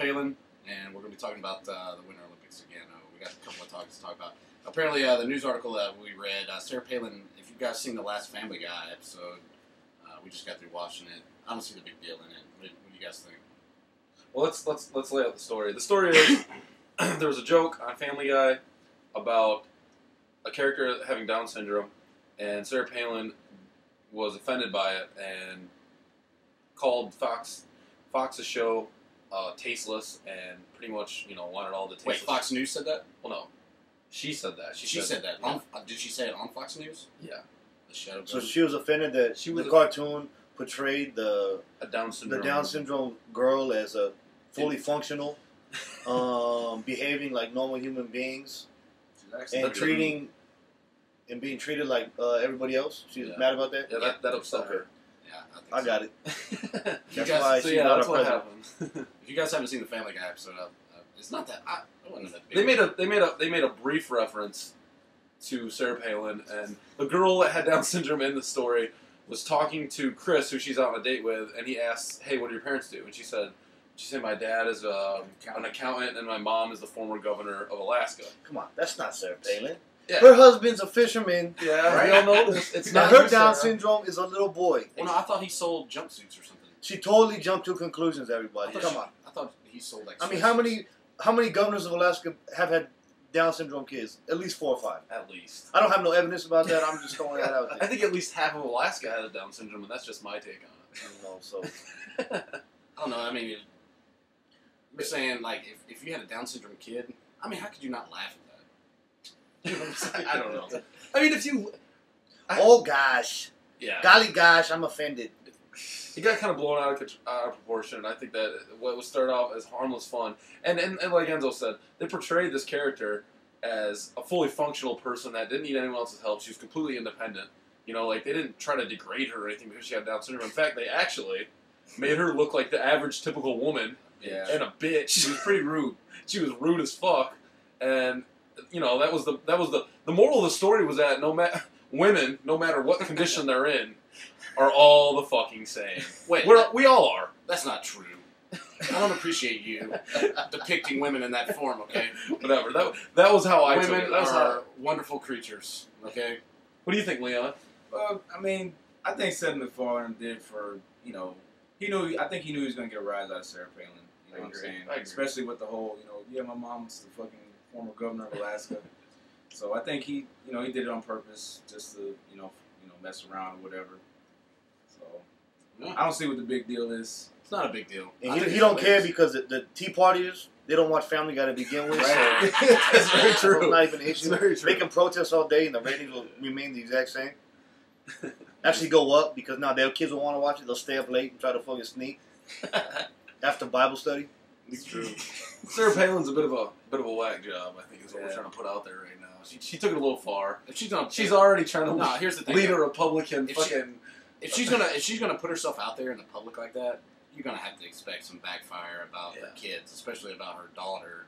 Palin, and we're going to be talking about the Winter Olympics again. We got a couple of topics to talk about. Apparently, the news article that we read, Sarah Palin, if you guys seen the last Family Guy episode, we just got through watching it. I don't see the big deal in it. What do you guys think? Well, let's lay out the story. The story is there was a joke on Family Guy about a character having Down syndrome, and Sarah Palin was offended by it and called Fox's show tasteless, and pretty much wanted all the tasteless. Wait, Fox News said that? Well, no, she said that. She said that. Yeah. Did she say it on Fox News? Yeah. The shadow. So she was offended that the cartoon portrayed the Down syndrome girl as a fully functional, behaving like normal human beings, and being treated like everybody else. She's mad about that. Yeah, that upset her. Yeah, I got it. That's what happened. If you guys haven't seen the Family Guy episode, it's not that. It wasn't that big. They made a brief reference to Sarah Palin, and the girl that had Down syndrome in the story was talking to Chris, who she's out on a date with, and he asked, "Hey, what do your parents do?" And she said, "My dad is an accountant, and my mom is the former governor of Alaska." Come on, that's not Sarah Palin. Yeah. Her husband's a fisherman. Yeah, right? We all know this. It's not her Down syndrome is a little boy. Well, no, I thought he sold jumpsuits or something. She totally jumped to conclusions. Everybody, come on. I thought he sold like. I mean, how many governors of Alaska have had Down syndrome kids? At least 4 or 5. At least. I don't have no evidence about that. I'm just throwing that out there. I think at least half of Alaska had a Down syndrome, and that's just my take on it. So I don't know. I mean, you're saying like if you had a Down syndrome kid, I mean, how could you not laugh at that? You know what I'm saying? I don't know. I mean, if you. Oh gosh. Yeah. Golly gosh, I'm offended. It got kind of blown out of proportion, and I think that what was started off as harmless fun, and like Enzo said, they portrayed this character as a fully functional person that didn't need anyone else's help. She was completely independent. Like they didn't try to degrade her or anything because she had Down syndrome. In fact, they actually made her look like the average typical woman and a bitch. She was pretty rude. She was rude as fuck, and that was the moral of the story was that women, no matter what condition they're in, are all the fucking same. Wait, we all are. That's not true. I don't appreciate you depicting women in that form. Okay, whatever. That was how I took it. Women are wonderful creatures. Okay. What do you think, Leon? Well, I mean, I think Seth MacFarlane did for I think he knew he was gonna get a rise out of Sarah Palin. You know what I'm saying? I agree. Especially with the whole, my mom's the fucking former governor of Alaska. So I think he did it on purpose, just to mess around or whatever. So I don't see what the big deal is. It's not a big deal. And he don't care because the Tea Partiers, they don't watch Family Guy to begin with. Right. So That's very true. It's not even an issue. Very true. They can protest all day and the ratings will remain the exact same. Actually go up because now their kids will want to watch it. They'll stay up late and try to fucking sneak after Bible study. It's true. Sarah Palin's a bit of a whack job, I think, is what we're trying to put out there right now. She took it a little far. If she's already trying to here's the thing, lead a Republican if she's gonna put herself out there in the public like that, you're gonna have to expect some backfire about her kids, especially about her daughter.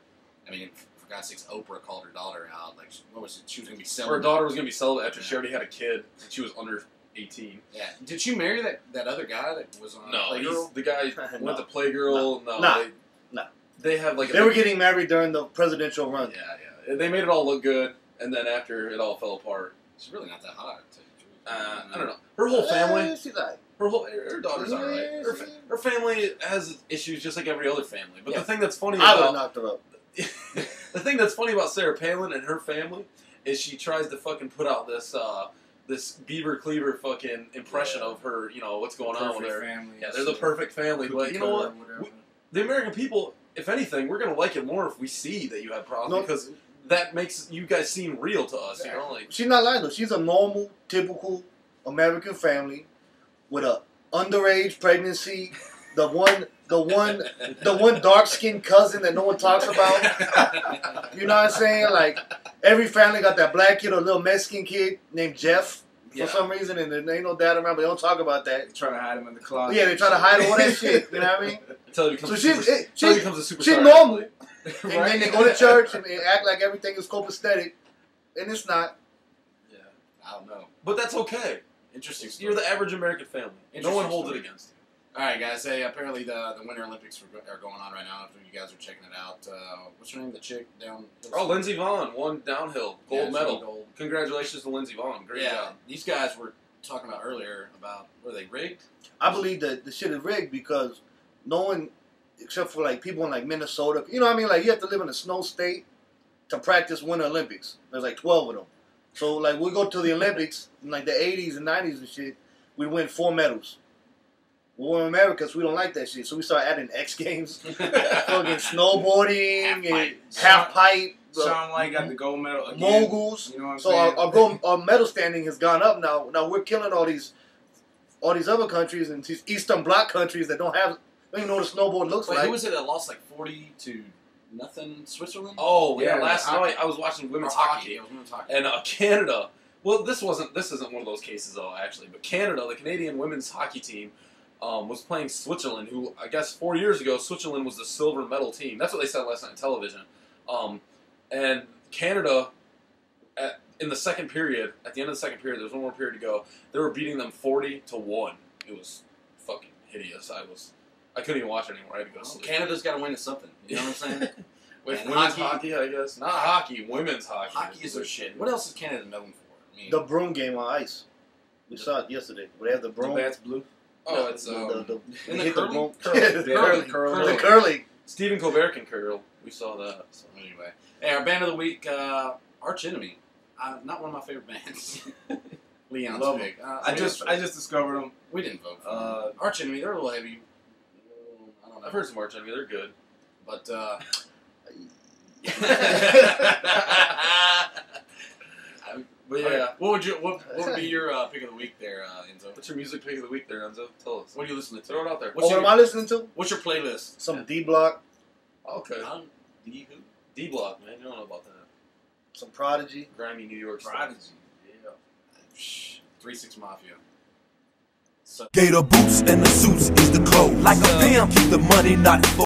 I mean, for God's sakes, Oprah called her daughter out. Like, what was it? She was gonna be celibate. Her daughter was gonna be celibate after she already had a kid, and she was under 18. Yeah. Did she marry that other guy that was on Playgirl? The guy went to Playgirl. No. They have like they were getting married during the presidential run. Yeah. They made it all look good, and then after it all fell apart. She's really not that hot. I don't know. Her whole family. She's like, her daughter's alright. Her family has issues just like every other family. But the thing that's funny I would have knocked her up. The thing that's funny about Sarah Palin and her family is she tries to fucking put out this Beaver Cleaver fucking impression of her, what's going on with her. Family, yeah, they're the perfect family. But you know what? The American people, if anything, we're going to like it more if we see that you have problems because that makes you guys seem real to us. She's not lying though. She's a normal, typical American family with a underage pregnancy. The one dark-skinned cousin that no one talks about. You know what I'm saying? Like, every family got that black kid or little Mexican kid named Jeff for some reason, and there ain't no dad around, but they don't talk about that. They try to hide him in the closet. Yeah, they try to hide all that shit. You know what I mean? Until it becomes a superstar. She's normal. And then they go to church and they act like everything is copacetic, and it's not. Yeah, I don't know. But that's okay. Interesting story. You're the average American family. No one holds it against you. All right, guys. Hey, apparently the Winter Olympics are going on right now. If you guys are checking it out, what's her name? The chick down. Oh, Lindsey Vonn won downhill, gold medal. Gold. Congratulations to Lindsey Vonn. Great job. These guys were talking about earlier about were they rigged? I believe that the shit is rigged because no one, except for like people in like Minnesota, you know what I mean? Like you have to live in a snow state to practice Winter Olympics. There's like 12 of them. So like we go to the Olympics in like the 80s and 90s and shit, we win 4 medals. Well, in America, we don't like that shit, so we start adding X Games, fucking snowboarding, and half pipe. Sean White got the gold medal again. Moguls. You know what I'm so saying? our medal standing has gone up now. Now we're killing all these other countries and these Eastern Bloc countries that don't even know what a snowboard looks Wait, like. who was it that lost like 40-0? Switzerland? Oh yeah, Yeah, last hockey. night I was watching women's Hockey. hockey, It was women's hockey. and Canada. Well, this isn't one of those cases though, actually. But Canada, the Canadian women's hockey team, was playing Switzerland, who I guess 4 years ago Switzerland was the silver medal team. That's what they said last night on television. And Canada, in the second period, at the end of the second period, there was one more period to go. They were beating them 40-1. It was fucking hideous. I couldn't even watch it anymore. I had to go to sleep. Canada's got to win at something. You know what I'm saying? With And women's hockey- hockey, I guess. Not hockey, women's hockey. Hockey is their shit. What else is Canada known for? I mean, The broom game on ice. We saw it yesterday. Where they have the The broom. bat's blue. Oh, it's and they the hit curling? broom. Curling. Curling. The curling. Stephen Colbert can curl. We saw that. So. anyway, hey, our band of the week, Arch Enemy. Not one of my favorite bands. Leon's Love pick. I just discovered them. we didn't vote for them. Arch Enemy. They're a little heavy. I don't know. I've heard some Arch Enemy. They're good. But but yeah, what would be your pick of the week there, Enzo? What's your music pick of the week there, Enzo? Tell us. What are you listening to? Throw it out there. What am I listening to? What's your playlist? Some D Block, Okay. D who? D Block, man. You don't know about that. some Prodigy. Grimy New York stuff. Prodigy. Yeah. 3-6 Mafia. So Gator boots and the suits is the clothes. Like a pimp, keep the money, not for